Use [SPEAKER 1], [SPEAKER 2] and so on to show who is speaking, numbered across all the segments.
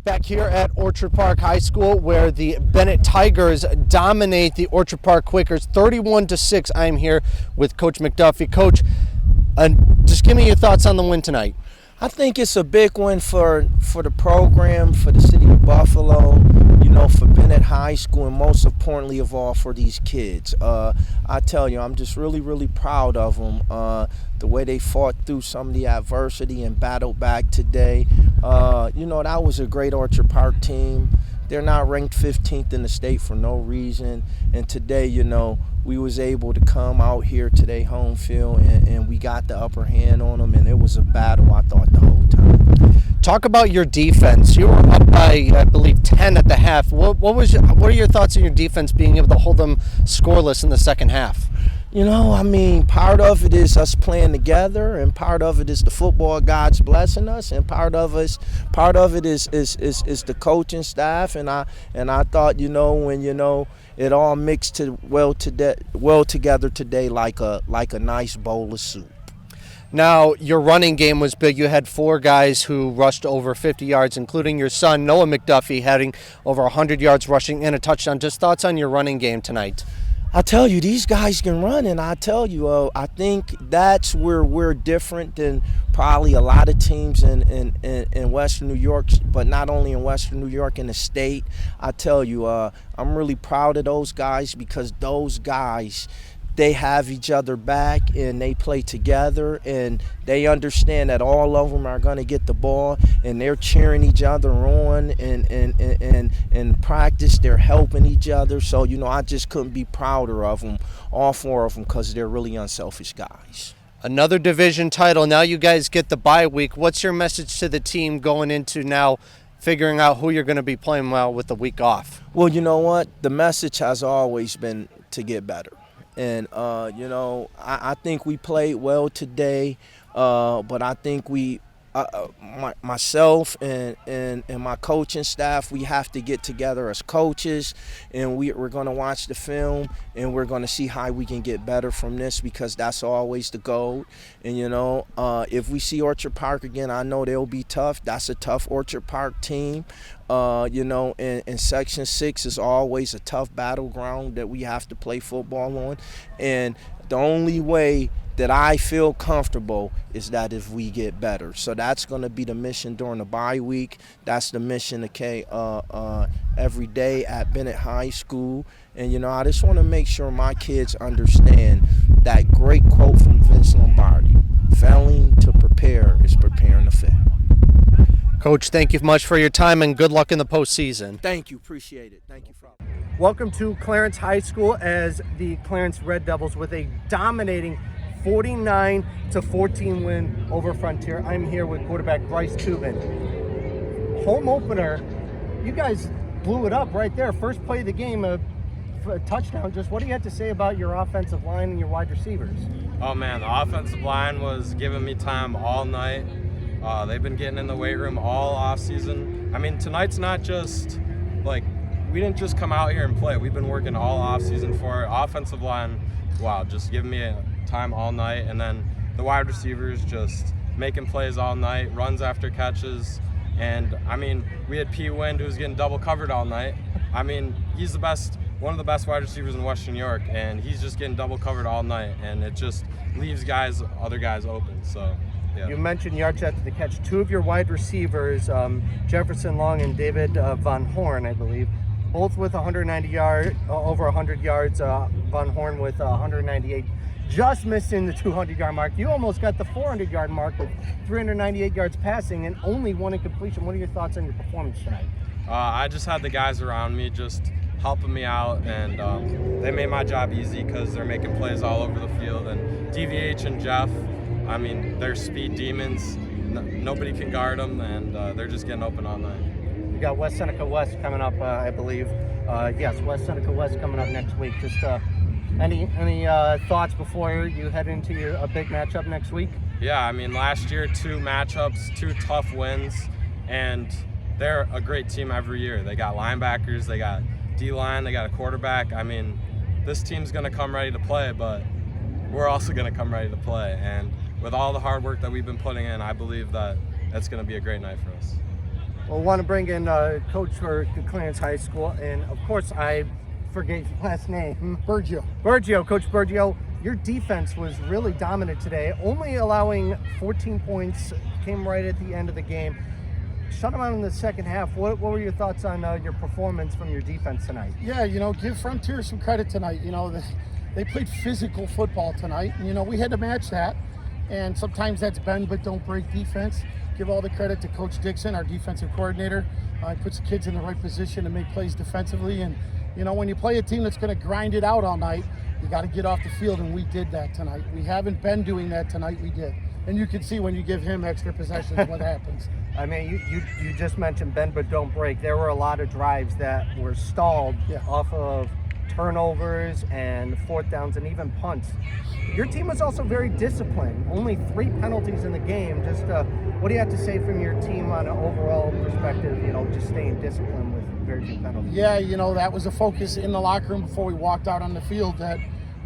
[SPEAKER 1] Back here at Orchard Park High School, where the Bennett Tigers dominate the Orchard Park Quakers 31-6. I'm here with Coach McDuffie. Coach, just give me your thoughts on the win tonight.
[SPEAKER 2] I think it's a big win for the program, for the city of Buffalo, for Bennett High School, and most importantly of all, for these kids. I tell you, I'm just really, really proud of them. The way they fought through some of the adversity and battled back today. That was a great Orchard Park team. They're not ranked 15th in the state for no reason. And today, we was able to come out here to their home field and we got the upper hand on them, and it was a battle, I thought, the whole time.
[SPEAKER 1] Talk about your defense. You were up by, I believe, 10 at the half. What are your thoughts on your defense being able to hold them scoreless in the second half?
[SPEAKER 2] Part of it is us playing together, and part of it is the football gods blessing us, and part of it is the coaching staff. And I thought, when it all mixed well together today, like a nice bowl of soup.
[SPEAKER 1] Now, your running game was big. You had 4 guys who rushed over 50 yards, including your son, Noah McDuffie, having over 100 yards rushing and a touchdown. Just thoughts on your running game tonight?
[SPEAKER 2] I tell you, these guys can run, and I tell you, I think that's where we're different than probably a lot of teams in Western New York, but not only in Western New York, in the state. I tell you, I'm really proud of those guys, because those guys, they have each other back and they play together, and they understand that all of them are going to get the ball, and they're cheering each other on, and in practice they're helping each other. So, I just couldn't be prouder of them, all 4 of them, because they're really unselfish guys.
[SPEAKER 1] Another division title. Now you guys get the bye week. What's your message to the team going into now figuring out who you're going to be playing well with the week off?
[SPEAKER 2] Well, you know what? The message has always been to get better. And, I think we played well today, but I think myself and my coaching staff, we have to get together as coaches, and we're going to watch the film, and we're going to see how we can get better from this, because that's always the goal. And, if we see Orchard Park again, I know they'll be tough. That's a tough Orchard Park team. And Section 6 is always a tough battleground that we have to play football on. And the only way that I feel comfortable is that if we get better. So that's going to be the mission during the bye week. That's the mission, every day at Bennett High School. And, I just want to make sure my kids understand that great quote from Vince Lombardi: failing to prepare is preparing to fail.
[SPEAKER 1] Coach, thank you much for your time, and good luck in the postseason.
[SPEAKER 2] Thank you. Appreciate it. Thank you.
[SPEAKER 1] Welcome to Clarence High School, as the Clarence Red Devils with a dominating 49-14 win over Frontier. I'm here with quarterback Bryce Tubin. Home opener, you guys blew it up right there. First play of the game, a touchdown. Just what do you have to say about your offensive line and your wide receivers?
[SPEAKER 3] Oh man, the offensive line was giving me time all night. They've been getting in the weight room all off season. Tonight's not just we didn't just come out here and play. We've been working all off season for it. Offensive line, wow, just giving me time all night. And then the wide receivers just making plays all night, runs after catches. And we had P. Wind, who was getting double covered all night. He's one of the best wide receivers in Western New York, and he's just getting double covered all night, and it just leaves other guys open. So. Yeah.
[SPEAKER 1] You mentioned yards after the catch. 2 of your wide receivers, Jefferson Long and David Von Horn, I believe, both with 190 yards, over 100 yards. Von Horn with 198, just missing the 200-yard mark. You almost got the 400-yard mark with 398 yards passing and only 1 incompletion. What are your thoughts on your performance tonight?
[SPEAKER 3] I just had the guys around me just helping me out, and they made my job easy because they're making plays all over the field. And DVH and Jeff, they're speed demons. Nobody can guard them, and they're just getting open all night.
[SPEAKER 1] You got West Seneca West coming up, I believe. Yes, West Seneca West coming up next week. Just any thoughts before you head into a big matchup next week?
[SPEAKER 3] Yeah, last year 2 matchups, 2 tough wins, and they're a great team every year. They got linebackers, they got D-line, they got a quarterback. This team's going to come ready to play, but we're also going to come ready to play. And with all the hard work that we've been putting in, I believe that it's going to be a great night for us.
[SPEAKER 1] Well, I want to bring in coach for Clarence High School, and of course I forget your last name. Bergio. Coach Bergio, your defense was really dominant today, only allowing 14 points, came right at the end of the game. Shut them out in the second half. What were your thoughts on your performance from your defense tonight?
[SPEAKER 4] Yeah, give Frontier some credit tonight. They played physical football tonight. And, we had to match that. And sometimes that's bend but don't break defense. Give all the credit to Coach Dixon, our defensive coordinator. He puts the kids in the right position to make plays defensively. And, when you play a team that's going to grind it out all night, you got to get off the field, and we did that tonight. We haven't been doing that tonight. We did. And you can see when you give him extra possessions what happens.
[SPEAKER 1] I mean, you just mentioned bend but don't break. There were a lot of drives that were stalled off of turnovers and fourth downs and even punts. Your team was also very disciplined. Only 3 penalties in the game. Just what do you have to say from your team on an overall perspective, just staying disciplined with very few penalties?
[SPEAKER 4] Yeah, that was a focus in the locker room before we walked out on the field, that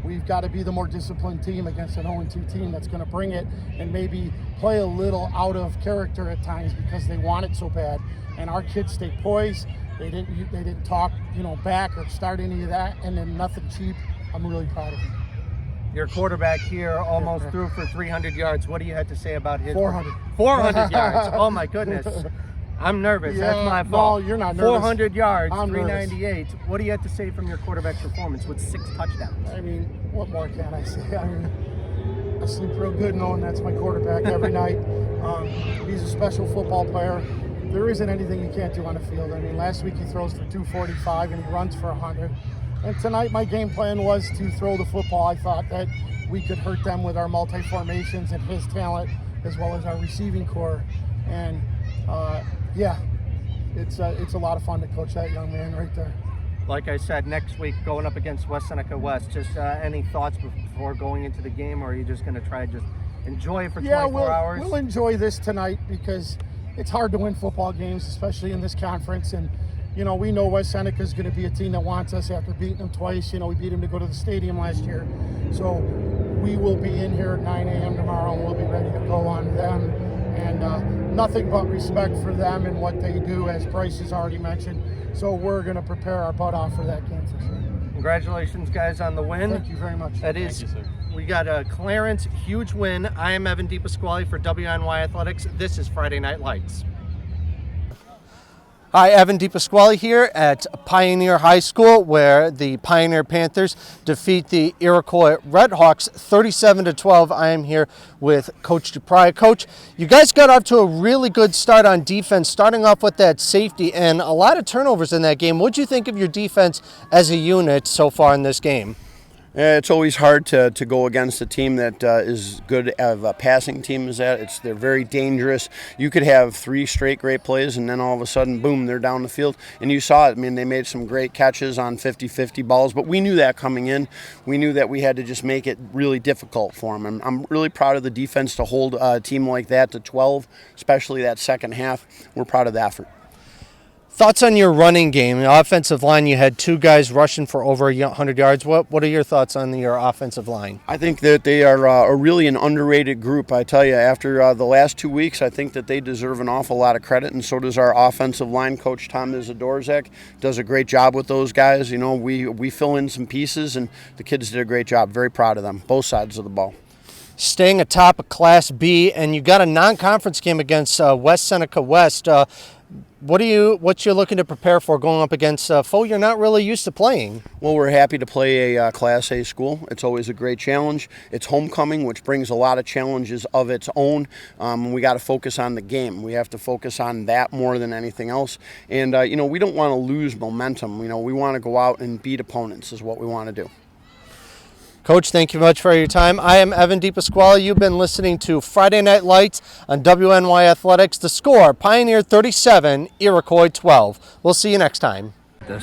[SPEAKER 4] we've got to be the more disciplined team against an 0-2 team that's going to bring it and maybe play a little out of character at times because they want it so bad. And our kids stay poised. They didn't talk, back or start any of that, and then nothing cheap. I'm really proud of them.
[SPEAKER 1] Your quarterback here almost threw for 300 yards. What do you have to say about his
[SPEAKER 4] 400
[SPEAKER 1] yards? Oh my goodness. I'm nervous.
[SPEAKER 4] Yeah,
[SPEAKER 1] That's my fault.
[SPEAKER 4] No, you're not nervous.
[SPEAKER 1] 400 yards,
[SPEAKER 4] I'm
[SPEAKER 1] 398.
[SPEAKER 4] nervous.
[SPEAKER 1] What do you have to say from your quarterback's performance with 6 touchdowns?
[SPEAKER 4] I mean, what more can I say? I sleep real good knowing that's my quarterback every night. He's a special football player. There isn't anything he can't do on the field. I mean, last week he throws for 245 and he runs for 100. And tonight my game plan was to throw the football. I thought that we could hurt them with our multi-formations and his talent as well as our receiving core. And it's a lot of fun to coach that young man right there.
[SPEAKER 1] Like I said, next week going up against West Seneca West, just any thoughts before going into the game, or are you just going to try to just enjoy it for 24 hours?
[SPEAKER 4] We'll enjoy this tonight because it's hard to win football games, especially in this conference. And, we know West Seneca is going to be a team that wants us after beating them twice. We beat them to go to the stadium last year. So we will be in here at 9 a.m. tomorrow, and we'll be ready to go on them. And nothing but respect for them and what they do, as Bryce has already mentioned. So we're going to prepare our butt off for that game for sure.
[SPEAKER 1] Congratulations, guys, on the win.
[SPEAKER 4] Thank you very much.
[SPEAKER 1] That is,
[SPEAKER 3] Thank you, sir.
[SPEAKER 1] We got a Clarence huge win. I am Evan DiPasquale for WNY Athletics. This is Friday Night Lights. Hi, Evan DiPasquale here at Pioneer High School, where the Pioneer Panthers defeat the Iroquois Redhawks 37-12. I am here with Coach DuPree. Coach, you guys got off to a really good start on defense, starting off with that safety and a lot of turnovers in that game. What do you think of your defense as a unit so far in this game?
[SPEAKER 5] It's always hard to go against a team that is good of a passing team as that. They're very dangerous. You could have 3 straight great plays, and then all of a sudden, boom, they're down the field. And you saw it. I mean, they made some great catches on 50-50 balls, but we knew that coming in. We knew that we had to just make it really difficult for them. And I'm really proud of the defense to hold a team like that to 12, especially that second half. We're proud of the effort.
[SPEAKER 1] Thoughts on your running game? The offensive line, you had 2 guys rushing for over 100 yards. What are your thoughts on your offensive line?
[SPEAKER 5] I think that they are really an underrated group. I tell you, after the last 2 weeks, I think that they deserve an awful lot of credit, and so does our offensive line coach, Tom Izadorzak. Does a great job with those guys. We fill in some pieces, and the kids did a great job. Very proud of them, both sides of the ball.
[SPEAKER 1] Staying atop of Class B, and you got a non-conference game against West Seneca West. What you're looking to prepare for going up against a foe you're not really used to playing?
[SPEAKER 5] Well, we're happy to play a Class A school. It's always a great challenge. It's homecoming, which brings a lot of challenges of its own. We got to focus on the game. We have to focus on that more than anything else. And, we don't want to lose momentum. We want to go out and beat opponents is what we want to do.
[SPEAKER 1] Coach, thank you much for your time. I am Evan DiPasquale. You've been listening to Friday Night Lights on WNY Athletics. The score, Pioneer 37, Iroquois 12. We'll see you next time. All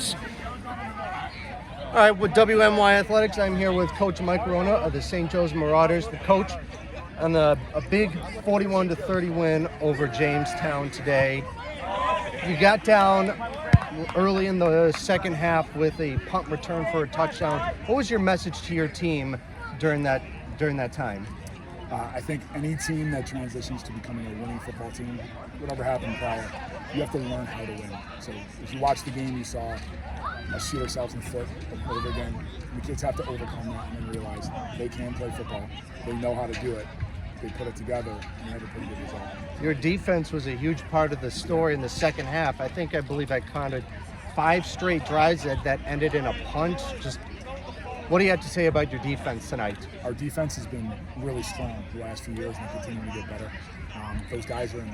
[SPEAKER 1] right, with WNY Athletics, I'm here with Coach Mike Rona of the St. Joe's Marauders, the coach on a big 41-30 win over Jamestown today. You got down early in the second half with a punt return for a touchdown. What was your message to your team during that time?
[SPEAKER 6] I think any team that transitions to becoming a winning football team, whatever happened prior, you have to learn how to win. So if you watch the game, you saw us shoot ourselves in the foot over again. And the kids have to overcome that and then realize they can play football. They know how to do it. They put it together and they have a pretty good result.
[SPEAKER 1] Your defense was a huge part of the story in the second half. I believe I counted 5 straight drives that ended in a punt. Just what do you have to say about your defense tonight?
[SPEAKER 6] Our defense has been really strong the last few years and continuing to get better. Those guys are in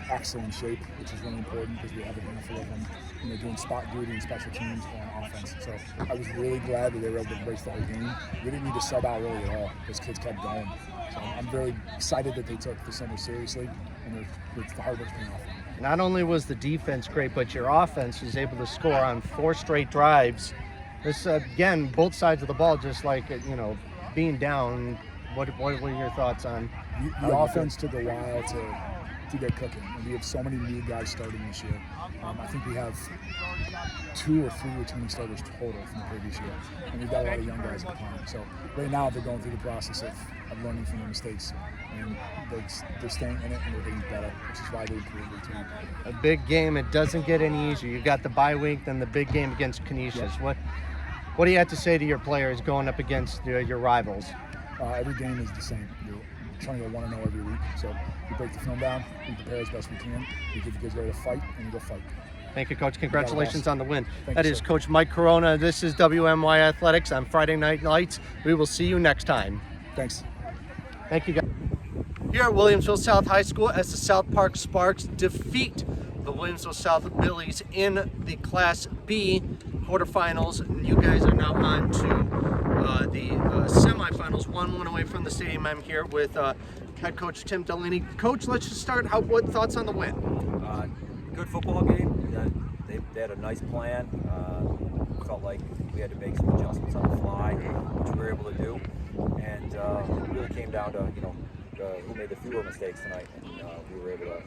[SPEAKER 6] excellent shape, which is really important because we have a handful of them, and they're doing spot duty and special teams on offense. So I was really glad that they were able to embrace the whole game. We didn't need to sub out really at all. Those kids kept going. So I'm very excited that they took the summer seriously, and the hard work's paying off.
[SPEAKER 1] Not only was the defense great, but your offense was able to score on 4 straight drives. This again, both sides of the ball, just like being down. What were your thoughts on
[SPEAKER 6] the offense? Took a while to get cooking, and we have so many new guys starting this year. I think we have 2 or 3 returning starters total from the previous year, and we've got a lot of young guys applying. So right now they're going through the process of learning from their mistakes, and they're staying in it and they're getting better, which is why they improved their team.
[SPEAKER 1] A big game, it doesn't get any easier. You've got the bye week, then the big game against Canisius.
[SPEAKER 6] Yeah.
[SPEAKER 1] What do you have to say to your players going up against your rivals?
[SPEAKER 6] Every game is the same. You're trying to go 1-0 every week. So we break the film down, we prepare as best we can, we get the kids ready to fight, and we go fight.
[SPEAKER 1] Thank you, Coach. Congratulations on the win.
[SPEAKER 6] Thank you,
[SPEAKER 1] is
[SPEAKER 6] sir.
[SPEAKER 1] Coach Mike Corona. This is WMY Athletics on Friday Night Lights. We will see you next time.
[SPEAKER 6] Thanks.
[SPEAKER 1] Thank you, guys. Here at Williamsville South High School, as the South Park Sparks defeat the Williamsville South Billies in the Class B quarterfinals. And you guys are now on to the semifinals, 1 away from the stadium. I'm here with head coach Tim Delaney. Coach, let's just start. What thoughts on the win?
[SPEAKER 7] Good football game. They had a nice plan. Felt like we had to make some adjustments on the fly, which we were able to do. And it really came down to who made the fewer mistakes tonight, and we were able to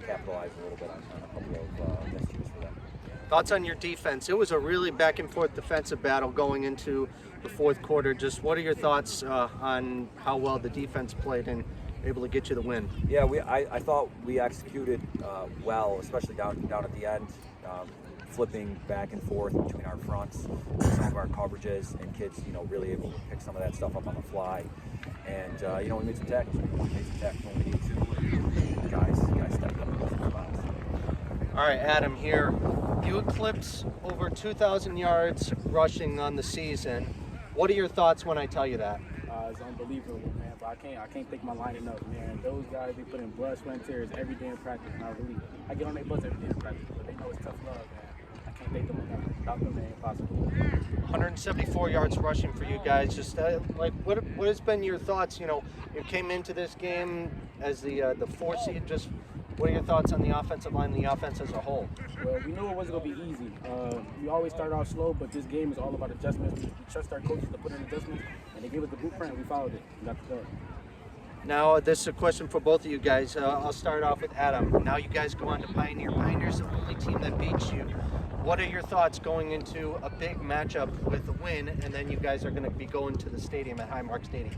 [SPEAKER 7] capitalize a little bit on a couple of miscues for them.
[SPEAKER 1] Thoughts on your defense? It was a really back and forth defensive battle going into the fourth quarter. Just what are your thoughts on how well the defense played and able to get you the win?
[SPEAKER 7] Yeah, I thought we executed well, especially down at the end, flipping back and forth between our fronts, some of our coverages, and kids, really able to pick some of that stuff up on the fly. And we made some tackles. When we needed to. Guys stepped up in both spots.
[SPEAKER 1] All right, Adam here. You eclipse over 2,000 yards rushing on the season. What are your thoughts when I tell you that?
[SPEAKER 8] It's unbelievable, man. But I can't thank my line enough, man. Those guys, they put in blood, sweat, and tears every day in practice. And I get on their bus every day in practice, but they know it's tough love, man. I can't thank them enough. Without them, man, impossible.
[SPEAKER 1] 174 yards rushing for you guys. Just what has been your thoughts? You came into this game as the 4 seed. Just what are your thoughts on the offensive line and the offense as a whole?
[SPEAKER 8] Well, we knew it wasn't going to be easy. We always start off slow, but this game is all about adjustments. We trust our coaches to put in adjustments, and they gave us the blueprint, and we followed it. And got the done.
[SPEAKER 1] Now, this is a question for both of you guys. I'll start off with Adam. Now you guys go on to Pioneer. Pioneer's the only team that beats you. What are your thoughts going into a big matchup with the win, and then you guys are going to be going to the stadium at Highmark Stadium?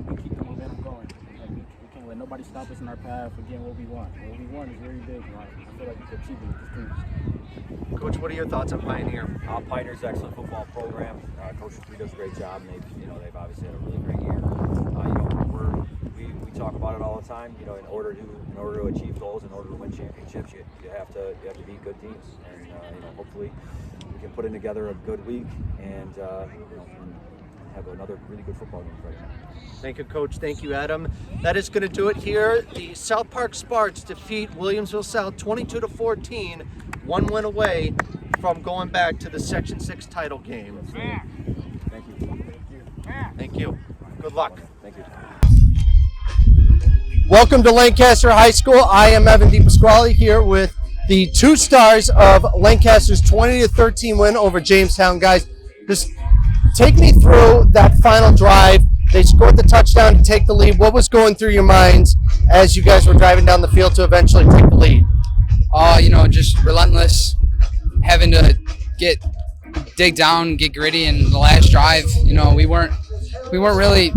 [SPEAKER 8] We keep the momentum going. We can't let nobody stop us in our path for getting what we want. What we want is very big. I feel like we can achieve it with this team.
[SPEAKER 1] Coach, what are your thoughts on Pioneer?
[SPEAKER 7] Pioneer's an excellent football program. Coach Free does a great job, and they've obviously had a really great year. We talk about it all the time. In order to achieve goals, in order to win championships, you have to beat good teams, and hopefully we can put in together a good week and have another really good football game right now.
[SPEAKER 1] Thank you, Coach. Thank you, Adam. That is going to do it here. The South Park Sparks defeat Williamsville South 22-14, 1 win away from going back to the Section 6 title game.
[SPEAKER 7] Thank you.
[SPEAKER 1] Thank you. Good luck.
[SPEAKER 7] Thank you.
[SPEAKER 1] Welcome to Lancaster High School. I am Evan DiPasquale here with the 2 stars of Lancaster's 20-13 win over Jamestown. Guys, just take me through that final drive. They scored the touchdown to take the lead. What was going through your minds as you guys were driving down the field to eventually take the lead?
[SPEAKER 9] Just relentless, having to dig down, get gritty in the last drive. We weren't really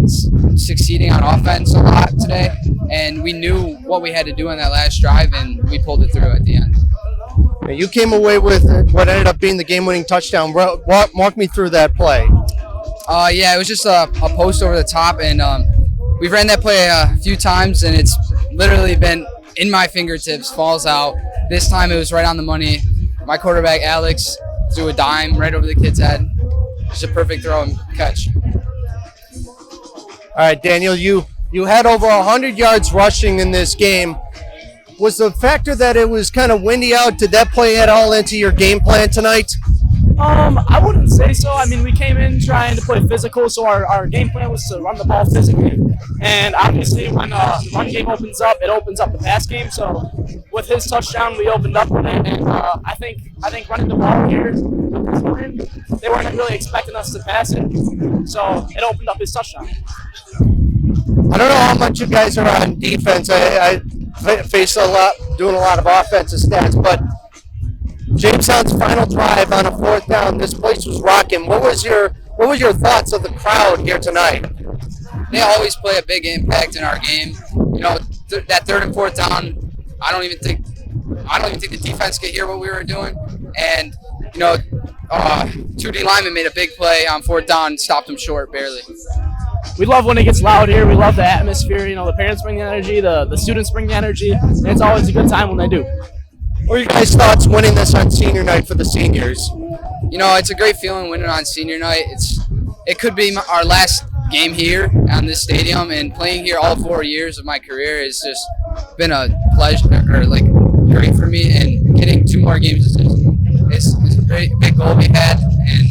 [SPEAKER 9] succeeding on offense a lot today, and we knew what we had to do on that last drive, and we pulled it through at the end.
[SPEAKER 1] You came away with what ended up being the game-winning touchdown. Walk me through that play.
[SPEAKER 9] Yeah, it was just a post over the top, and we've ran that play a few times, and it's literally been in my fingertips, falls out. This time it was right on the money. My quarterback, Alex, threw a dime right over the kid's head. Just a perfect throw and catch.
[SPEAKER 1] All right, Daniel, you had over 100 yards rushing in this game. Was the factor that it was kind of windy out, did that play at all into your game plan tonight?
[SPEAKER 10] I wouldn't say so. I mean, we came in trying to play physical, so our game plan was to run the ball physically. And obviously, when the run game opens up, it opens up the pass game. So with his touchdown, we opened up with it. And I think running the ball here, they weren't really expecting us to pass it. So it opened up his touchdown.
[SPEAKER 1] I don't know how much you guys are on defense. I face doing a lot of offensive stats, but Jamestown's final drive on a fourth down, this place was rocking. What was your thoughts of the crowd here tonight?
[SPEAKER 9] They always play a big impact in our game. You know, that third and fourth down, I don't even think the defense could hear what we were doing. And you know, 2D linemen made a big play on fourth down and stopped them short barely.
[SPEAKER 10] We love when it gets loud here. We love the atmosphere. You know, the parents bring the energy, the students bring the energy, and it's always a good time when they do.
[SPEAKER 1] What are your guys' thoughts winning this on senior night for the seniors?
[SPEAKER 9] You know, it's a great feeling winning on senior night. It could be our last game here on this stadium, and playing here all 4 years of my career has just been a pleasure, great for me. And getting 2 more games is a big goal we had, and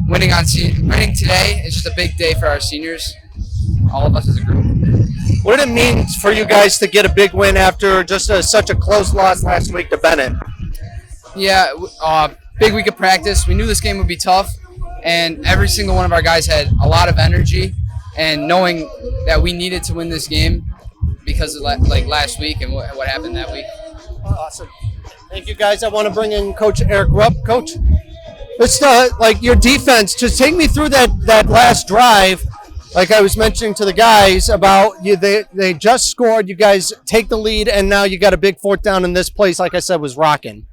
[SPEAKER 9] winning today is just a big day for our seniors, all of us as a group.
[SPEAKER 1] What did it mean for you guys to get a big win after just such a close loss last week to Bennett?
[SPEAKER 9] Yeah, big week of practice. We knew this game would be tough, and every single one of our guys had a lot of energy, and knowing that we needed to win this game because of last week and what happened that week.
[SPEAKER 1] Awesome. Thank you, guys. I want to bring in Coach Eric Rupp. Coach, let's your defense. Just take me through that last drive. Like I was mentioning to the guys about you, they just scored. You guys take the lead, and now you got a big fourth down in this place. Like I said, was rocking.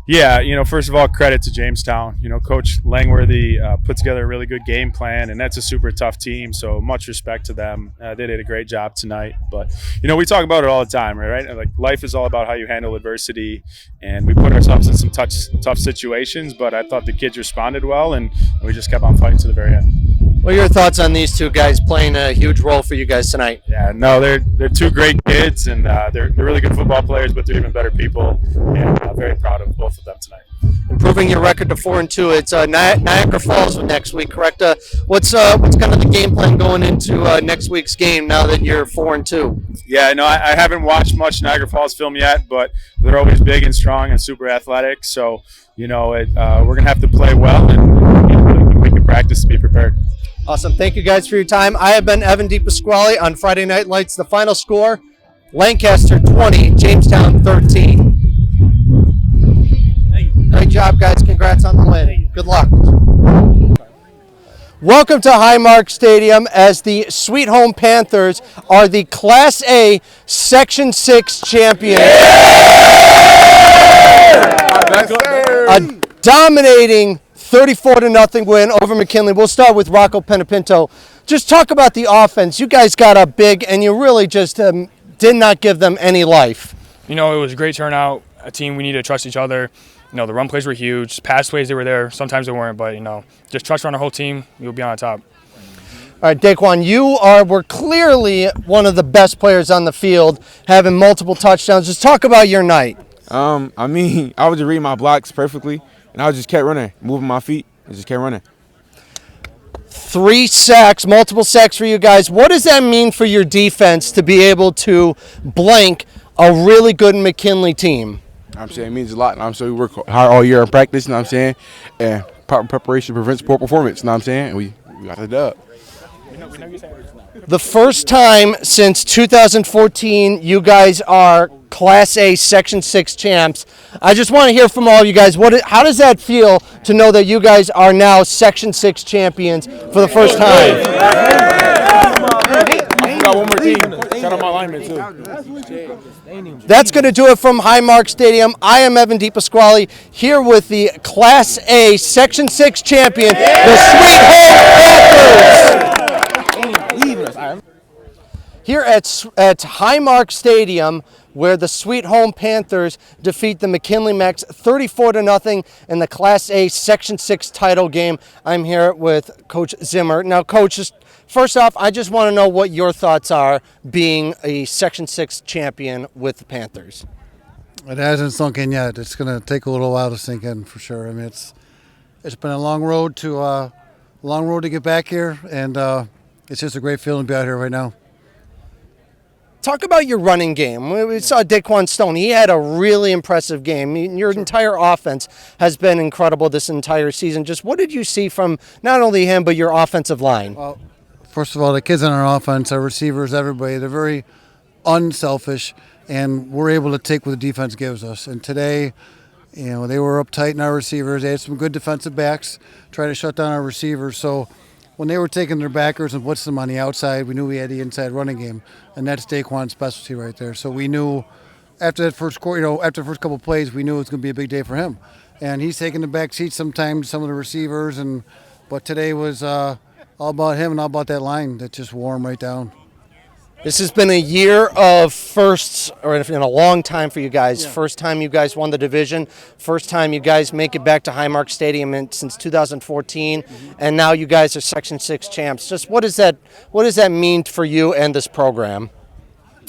[SPEAKER 11] Yeah, you know, first of all, credit to Jamestown. You know, Coach Langworthy put together a really good game plan, and that's a super tough team. So much respect to them. They did a great job tonight. But you know, we talk about it all the time, right? Like life is all about how you handle adversity, and we put ourselves in some tough situations. But I thought the kids responded well, and we just kept on fighting to the very end.
[SPEAKER 1] What are your thoughts on these two guys playing a huge role for you guys tonight?
[SPEAKER 11] Yeah, no, they're 2 great kids, and they're really good football players, but they're even better people, and I'm very proud of both of them tonight.
[SPEAKER 1] Improving your record to 4-2. It's Niagara Falls next week, correct? What's kind of the game plan going into next week's game now that you're 4-2?
[SPEAKER 11] Yeah, no, I haven't watched much Niagara Falls film yet, but they're always big and strong and super athletic. So, you know, we're gonna have to play well, and we can practice to be prepared.
[SPEAKER 1] Awesome. Thank you guys for your time. I have been Evan DiPasquale on Friday Night Lights. The final score, Lancaster 20, Jamestown 13. Great job, guys. Congrats on the win. Good luck. Welcome to Highmark Stadium as the Sweet Home Panthers are the Class A Section 6 champions. A dominating 34-0 win over McKinley. We'll start with Rocco Penapinto. Just talk about the offense. You guys got up big, and you really just did not give them any life.
[SPEAKER 12] You know, it was a great turnout. A team, we need to trust each other. You know, the run plays were huge. Pass plays, they were there. Sometimes they weren't, but, you know, just trust around our whole team. We'll be on top.
[SPEAKER 1] All right, Daquan, you were clearly one of the best players on the field, having multiple touchdowns. Just talk about your night.
[SPEAKER 13] I mean, I was just reading my blocks perfectly. And I just kept running, moving my feet, and just kept running.
[SPEAKER 1] 3 sacks, multiple sacks for you guys. What does that mean for your defense to be able to blank a really good McKinley team?
[SPEAKER 13] I'm saying it means a lot. I'm saying we work hard all year in practice, you know what I'm saying? And proper preparation prevents poor performance, you know what I'm saying? And we got the dub.
[SPEAKER 1] The first time since 2014 you guys are Class A Section 6 champs. I just want to hear from all you guys. How does that feel to know that you guys are now Section 6 champions for the first time?
[SPEAKER 13] got one more thing. Shout out my lineman, too.
[SPEAKER 1] That's going to do it from Highmark Stadium. I am Evan DiPasquale here with the Class A Section 6 champion, the Sweet Home Panthers. Here at Highmark Stadium, where the Sweet Home Panthers defeat the McKinley Macs 34-0 in the Class A Section 6 title game. I'm here with Coach Zimmer. Now, Coach, first off, I just want to know what your thoughts are being a Section 6 champion with the Panthers.
[SPEAKER 14] It hasn't sunk in yet. It's going to take a little while to sink in for sure. I mean, it's been a long road to get back here, and it's just a great feeling to be out here right now.
[SPEAKER 1] Talk about your running game. We saw Daquan Stone. He had a really impressive game. Your entire offense has been incredible this entire season. Just what did you see from not only him, but your offensive line?
[SPEAKER 14] Well, first of all, the kids on our offense, our receivers, everybody, they're very unselfish, and we're able to take what the defense gives us. And today, they were uptight in our receivers. They had some good defensive backs trying to shut down our receivers. So when they were taking their backers and blitzing them on the outside, we knew we had the inside running game, and that's Daquan's specialty right there. So we knew after that first quarter, after the first couple of plays, we knew it was going to be a big day for him. And he's taking the back seat sometimes, some of the receivers, but today was all about him and all about that line that just wore him right down.
[SPEAKER 1] This has been a year of firsts, or in a long time for you guys. Yeah. First time you guys won the division. First time you guys make it back to Highmark Stadium since 2014, and now you guys are Section 6 champs. Just what does that mean for you and this program?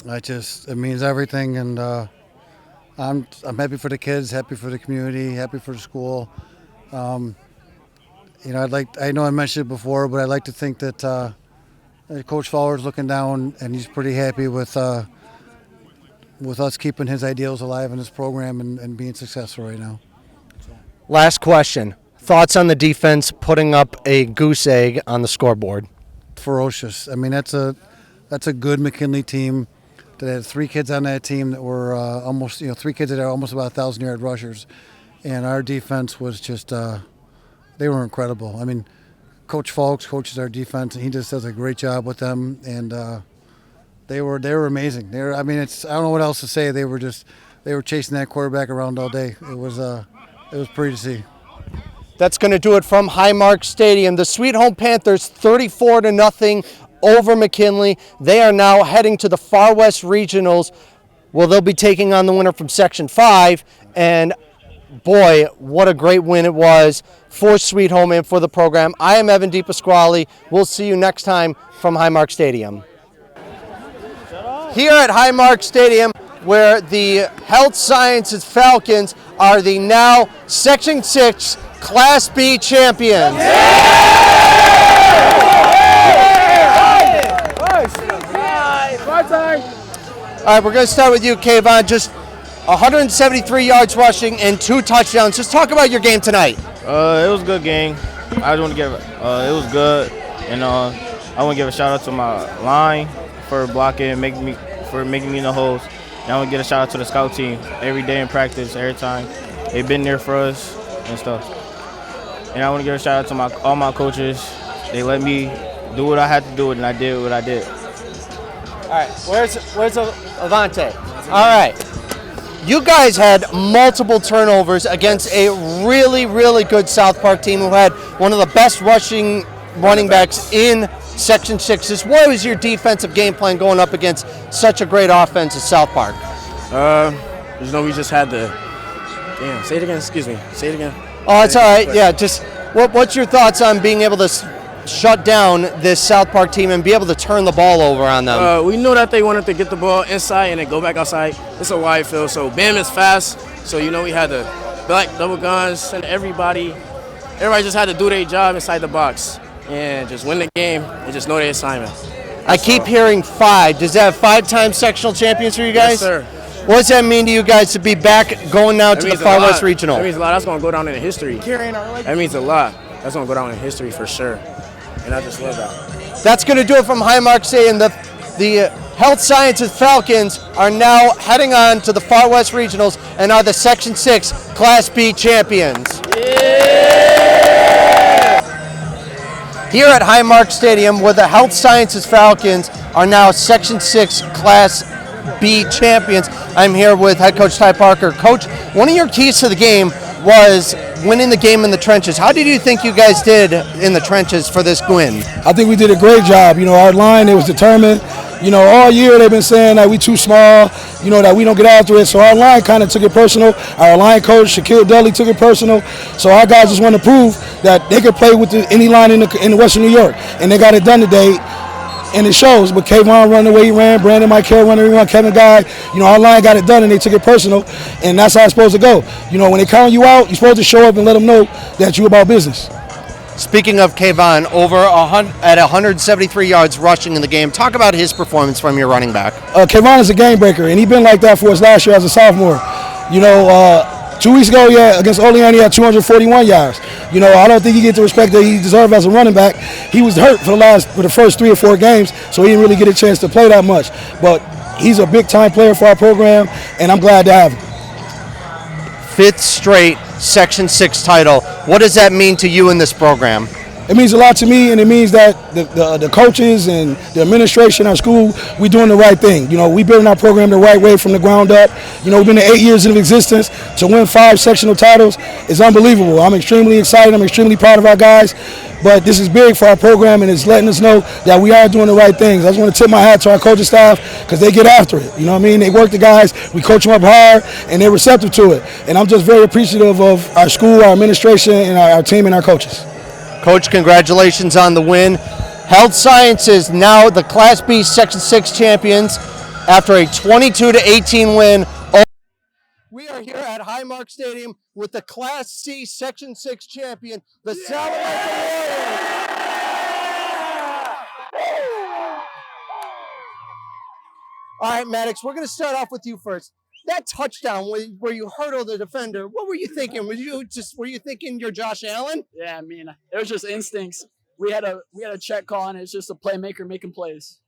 [SPEAKER 14] It means everything, and I'm happy for the kids, happy for the community, happy for the school. I know I mentioned it before, but I'd like to think that. Coach Fowler's looking down, and he's pretty happy with us keeping his ideals alive in this program and being successful right now.
[SPEAKER 1] Last question. Thoughts on the defense putting up a goose egg on the scoreboard?
[SPEAKER 14] Ferocious. I mean, that's a good McKinley team that had three kids on that team that were three kids that are almost about 1,000-yard rushers, and our defense was just they were incredible. I mean, Coach Falks coaches our defense, and he just does a great job with them. And they were amazing. I don't know what else to say. They were chasing that quarterback around all day. It was pretty to see.
[SPEAKER 1] That's going to do it from Highmark Stadium. The Sweet Home Panthers 34-0 over McKinley. They are now heading to the Far West Regionals. Well, they'll be taking on the winner from Section 5, and boy, what a great win it was for Sweet Home and for the program. I am Evan DiPasquale. We'll see you next time from Highmark Stadium. Here at Highmark Stadium, where the Health Sciences Falcons are the now Section 6 Class B champions. All right, we're going to start with you, Kayvon. Just 173 yards rushing and 2 touchdowns. Just talk about your game tonight.
[SPEAKER 15] It was a good game. I just want to give it was good, and I want to give a shout out to my line for blocking, making me in the holes. And I want to give a shout out to the scout team every day in practice, every time. They've been there for us and stuff. And I want to give a shout out to all my coaches. They let me do what I had to do, and I did what I did.
[SPEAKER 1] All right, where's Avante? All right. You guys had multiple turnovers against a really, really good South Park team who had one of the best running backs in Section 6. What was your defensive game plan going up against such a great offense as South Park?
[SPEAKER 16] We just had to. Damn, say it again. Excuse me. Say it again.
[SPEAKER 1] Oh, it's all right. Yeah, just what's your thoughts on being able to shut down this South Park team and be able to turn the ball over on them?
[SPEAKER 16] We knew that they wanted to get the ball inside and then go back outside. It's a wide field, so Bam is fast. So we had to black double guns and everybody just had to do their job inside the box and just win the game and just know their assignment.
[SPEAKER 1] I keep hearing 5. Does that have 5-time sectional champions for you guys?
[SPEAKER 16] Yes, sir.
[SPEAKER 1] What does that mean to you guys to be back going now to the Far West Regional?
[SPEAKER 16] That means a lot. That's going to go down in history. That means a lot. That's going to go down in history for sure. And I just love that.
[SPEAKER 1] That's going to do it from Highmark Stadium. The Health Sciences Falcons are now heading on to the Far West Regionals and are the Section 6 Class B champions. Yeah! Here at Highmark Stadium, where the Health Sciences Falcons are now Section 6 Class B champions. I'm here with head coach Ty Parker. Coach, one of your keys to the game was winning the game in the trenches. How did you think you guys did in the trenches for this win?
[SPEAKER 17] I think we did a great job. Our line, it was determined. All year they've been saying that we too small, that we don't get after it. So our line kind of took it personal. Our line coach, Shaquille Dudley, took it personal. So our guys just want to prove that they could play with any line in the Western New York. And they got it done today. And it shows. But Kayvon running the way he ran, Brandon Michael running the way he ran, Kevin Guy, our line got it done and they took it personal. And that's how it's supposed to go. When they count you out, you're supposed to show up and let them know that you're about business.
[SPEAKER 1] Speaking of Kayvon, at 173 yards rushing in the game, talk about his performance from your running back.
[SPEAKER 17] Kayvon is a game breaker, and he's been like that for us last year as a sophomore. 2 weeks ago, against Olean, he had 241 yards. I don't think he gets the respect that he deserves as a running back. He was hurt for the first 3 or 4 games, so he didn't really get a chance to play that much. But he's a big-time player for our program, and I'm glad to have him.
[SPEAKER 1] 5th straight Section 6 title. What does that mean to you in this program?
[SPEAKER 17] It means a lot to me, and it means that the coaches and the administration, our school, we're doing the right thing. We building our program the right way from the ground up. We've been in 8 years of existence. To win 5 sectional titles is unbelievable. I'm extremely excited. I'm extremely proud of our guys. But this is big for our program, and it's letting us know that we are doing the right things. I just want to tip my hat to our coaching staff because they get after it. They work the guys. We coach them up hard, and they're receptive to it. And I'm just very appreciative of our school, our administration, and our team and our coaches.
[SPEAKER 1] Coach, congratulations on the win. Health Sciences now the Class B Section 6 champions after a 22-18 win. We are here at Highmark Stadium with the Class C Section 6 champion, the Salamanca Warriors. All right, Maddox, we're going to start off with you first. That touchdown where you hurdled the defender, what were you thinking? Were you thinking you're Josh Allen?
[SPEAKER 10] Yeah, it was just instincts. We had a check call, and it's just a playmaker making plays.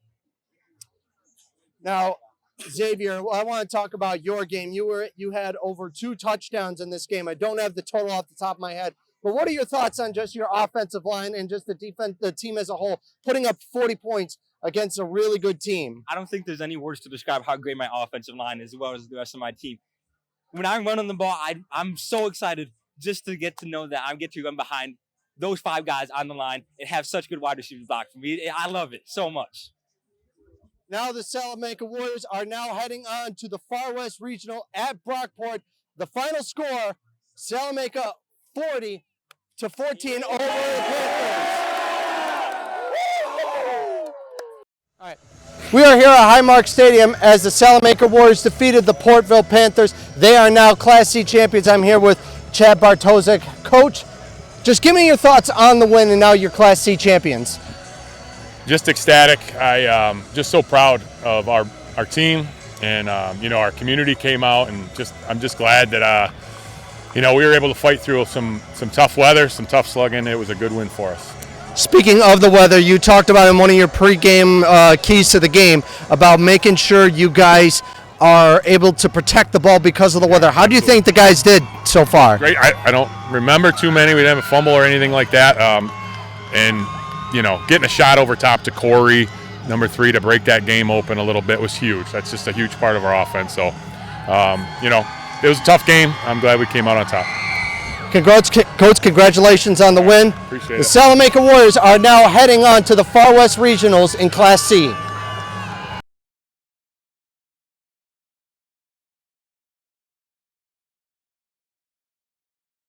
[SPEAKER 1] Now, Xavier, I want to talk about your game. You had over 2 touchdowns in this game. I don't have the total off the top of my head, but what are your thoughts on just your offensive line and just the defense, the team as a whole, putting up 40 points against a really good team?
[SPEAKER 18] I don't think there's any words to describe how great my offensive line is as well as the rest of my team. When I'm running the ball, I'm so excited just to get to know that I get to run behind those 5 guys on the line and have such good wide receivers block for me. I love it so much.
[SPEAKER 1] Now the Salamanca Warriors are now heading on to the Far West Regional at Brockport. The final score, Salamanca 40-14 over the Panthers. All right. We are here at Highmark Stadium as the Salamanca Warriors defeated the Portville Panthers. They are now Class C champions. I'm here with Chad Bartosik. Coach, just give me your thoughts on the win and now you're Class C champions.
[SPEAKER 11] Just ecstatic. Just so proud of our team, and our community came out, and I'm just glad that we were able to fight through some tough weather, some tough slugging. It was a good win for us.
[SPEAKER 1] Speaking of the weather, you talked about in one of your pregame keys to the game about making sure you guys are able to protect the ball because of the weather. How do you think the guys did so far?
[SPEAKER 11] Great. I don't remember too many. We didn't have a fumble or anything like that. And getting a shot over top to Corey, number 3, to break that game open a little bit was huge. That's just a huge part of our offense. So, it was a tough game. I'm glad we came out on top.
[SPEAKER 1] Coach, congratulations on the win.
[SPEAKER 11] Appreciate it.
[SPEAKER 1] The Salamanca Warriors are now heading on to the Far West Regionals in Class C.